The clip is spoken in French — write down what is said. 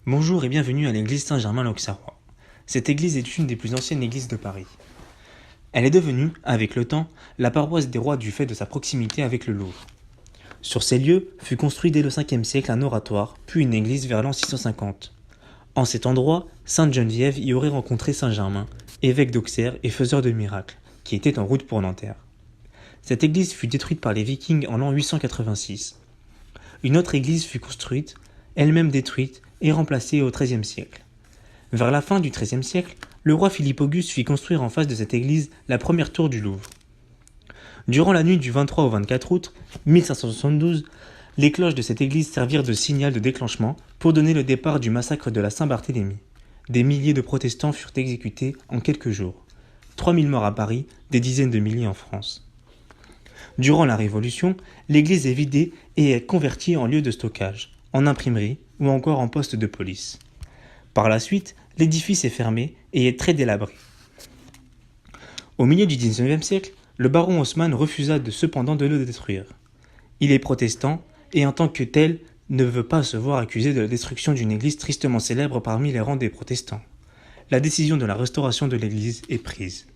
Bonjour et bienvenue à l'église Saint-Germain-l'Auxerrois. Cette église est une des plus anciennes églises de Paris. Elle est devenue, avec le temps, la paroisse des rois du fait de sa proximité avec le Louvre. Sur ces lieux fut construit dès le 5e siècle un oratoire, puis une église vers l'an 650. En cet endroit, sainte Geneviève y aurait rencontré saint Germain, évêque d'Auxerre et faiseur de miracles, qui était en route pour Nanterre. Cette église fut détruite par les Vikings en l'an 886. Une autre église fut construite, elle-même détruite et remplacée au XIIIe siècle. Vers la fin du XIIIe siècle, le roi Philippe Auguste fit construire en face de cette église la première tour du Louvre. Durant la nuit du 23 au 24 août 1572, les cloches de cette église servirent de signal de déclenchement pour donner le départ du massacre de la Saint-Barthélemy. Des milliers de protestants furent exécutés en quelques jours. 3000 morts à Paris, des dizaines de milliers en France. Durant la Révolution, l'église est vidée et est convertie en lieu de stockage, en imprimerie ou encore en poste de police. Par la suite, l'édifice est fermé et est très délabré. Au milieu du XIXe siècle, le baron Haussmann refusa cependant de le détruire. Il est protestant et en tant que tel ne veut pas se voir accusé de la destruction d'une église tristement célèbre parmi les rangs des protestants. La décision de la restauration de l'église est prise.